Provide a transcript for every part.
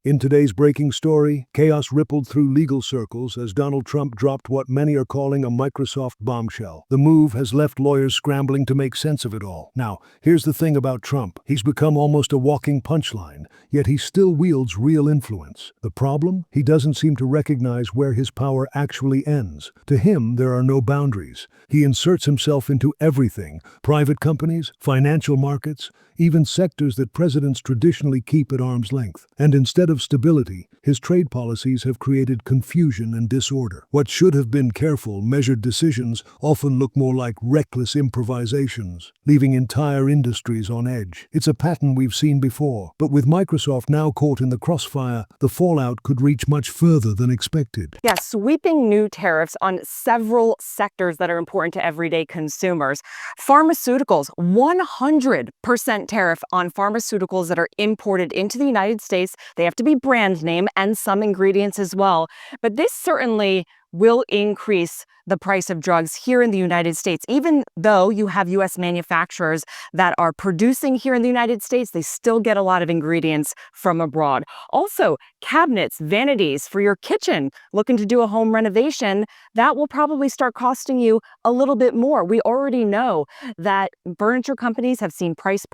In today's breaking story, chaos rippled through legal circles as Donald Trump dropped what many are calling a Microsoft bombshell. The move has left lawyers scrambling to make sense of it all. Now, here's the thing about Trump. He's become almost a walking punchline, yet he still wields real influence. The problem? He doesn't seem to recognize where his power actually ends. To him, there are no boundaries. He inserts himself into everything: private companies, financial markets, even sectors that presidents traditionally keep at arm's length. And instead of stability, his trade policies have created confusion and disorder. What should have been careful, measured decisions often look more like reckless improvisations, leaving entire industries on edge. It's a pattern we've seen before, but with Microsoft now caught in the crossfire, the fallout could reach much further than expected. Yeah, sweeping new tariffs on several sectors that are important to everyday consumers. Pharmaceuticals, 100% tariff on pharmaceuticals that are imported into the United States. They have to be brand name and some ingredients as well. But this certainly will increase the price of drugs here in the United States. Even though you have U.S. manufacturers that are producing here in the United States, they still get a lot of ingredients from abroad. Also, cabinets, vanities for your kitchen, looking to do a home renovation, that will probably start costing you a little bit more. We already know that furniture companies have seen price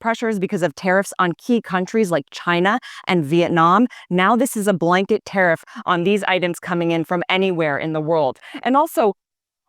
pressures because of tariffs on key countries like China and Vietnam. Now this is a blanket tariff on these items coming in from anywhere in the world. And also,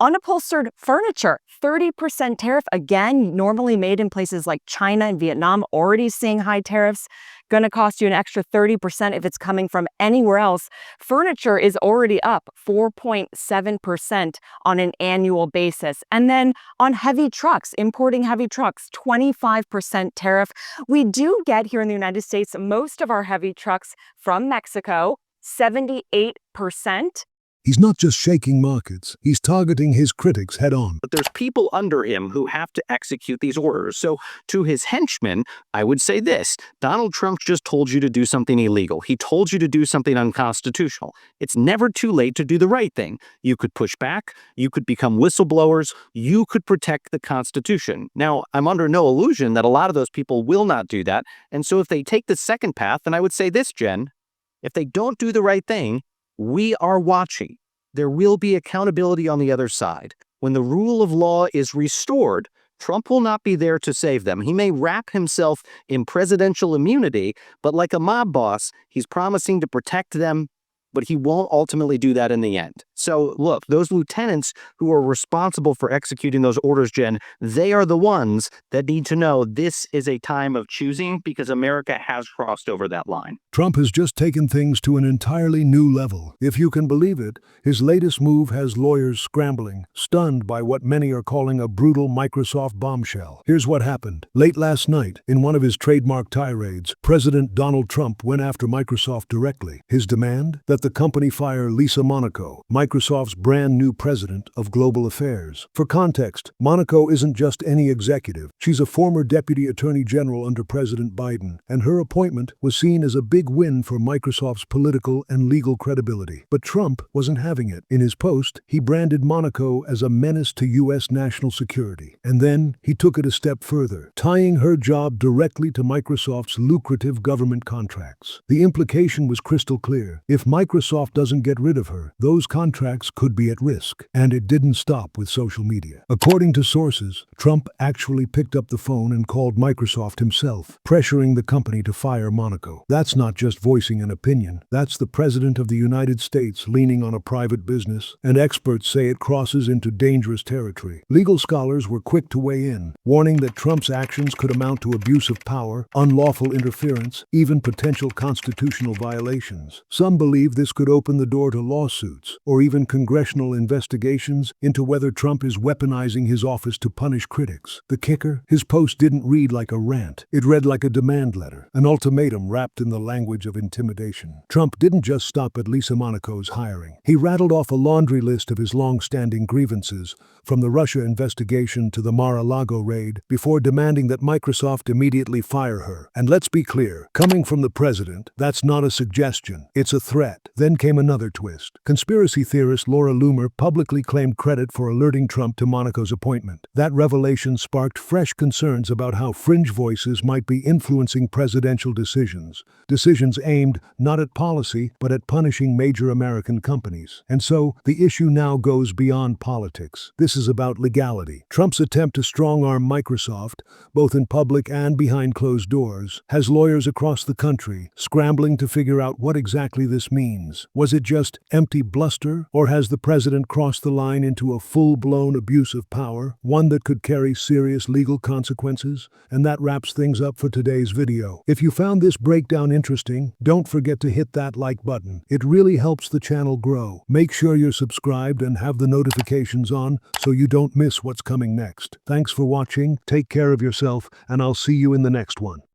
unupholstered furniture, 30% tariff, again, normally made in places like China and Vietnam, already seeing high tariffs, going to cost you an extra 30% if it's coming from anywhere else. Furniture is already up 4.7% on an annual basis. And then on heavy trucks, importing heavy trucks, 25% tariff. We do get here in the United States most of our heavy trucks from Mexico, 78%. He's not just shaking markets, he's targeting his critics head on. But there's people under him who have to execute these orders. So to his henchmen, I would say this: Donald Trump just told you to do something illegal. He told you to do something unconstitutional. It's never too late to do the right thing. You could push back, you could become whistleblowers, you could protect the Constitution. Now, I'm under no illusion that a lot of those people will not do that. And so if they take the second path, then I would say this, Jen: if they don't do the right thing, we are watching. There will be accountability on the other side. When the rule of law is restored, Trump will not be there to save them. He may wrap himself in presidential immunity, but like a mob boss, he's promising to protect them, but he won't ultimately do that in the end. So look, those lieutenants who are responsible for executing those orders, Jen, they are the ones that need to know this is a time of choosing, because America has crossed over that line. Trump has just taken things to an entirely new level. If you can believe it, his latest move has lawyers scrambling, stunned by what many are calling a brutal Microsoft bombshell. Here's what happened. Late last night, in one of his trademark tirades, President Donald Trump went after Microsoft directly. His demand? That the company fire Lisa Monaco, Microsoft's brand new president of global affairs. For context, Monaco isn't just any executive. She's a former deputy attorney general under President Biden, and her appointment was seen as a big win for Microsoft's political and legal credibility. But Trump wasn't having it. In his post, he branded Monaco as a menace to U.S. national security. And then he took it a step further, tying her job directly to Microsoft's lucrative government contracts. The implication was crystal clear. If Microsoft doesn't get rid of her, those contracts could be at risk. And it didn't stop with social media. According to sources, Trump actually picked up the phone and called Microsoft himself, pressuring the company to fire Monaco. That's not just voicing an opinion. That's the President of the United States leaning on a private business, and experts say it crosses into dangerous territory. Legal scholars were quick to weigh in, warning that Trump's actions could amount to abuse of power, unlawful interference, even potential constitutional violations. Some believe this could open the door to lawsuits, or even congressional investigations into whether Trump is weaponizing his office to punish critics. The kicker? His post didn't read like a rant. It read like a demand letter, an ultimatum wrapped in the language of intimidation. Trump didn't just stop at Lisa Monaco's hiring. He rattled off a laundry list of his long-standing grievances, from the Russia investigation to the Mar-a-Lago raid, before demanding that Microsoft immediately fire her. And let's be clear, coming from the president, that's not a suggestion. It's a threat. twist. Then came another twist. Conspiracy theorist Laura Loomer publicly claimed credit for alerting Trump to Monaco's appointment. That revelation sparked fresh concerns about how fringe voices might be influencing presidential decisions. Decisions aimed not at policy, but at punishing major American companies. And so, the issue now goes beyond politics. This is about legality. Trump's attempt to strong-arm Microsoft, both in public and behind closed doors, has lawyers across the country scrambling to figure out what exactly this means. Was it just empty bluster, or has the president crossed the line into a full-blown abuse of power, one that could carry serious legal consequences? And that wraps things up for today's video. If you found this breakdown interesting, don't forget to hit that like button. It really helps the channel grow. Make sure you're subscribed and have the notifications on so you don't miss what's coming next. Thanks for watching, take care of yourself, and I'll see you in the next one.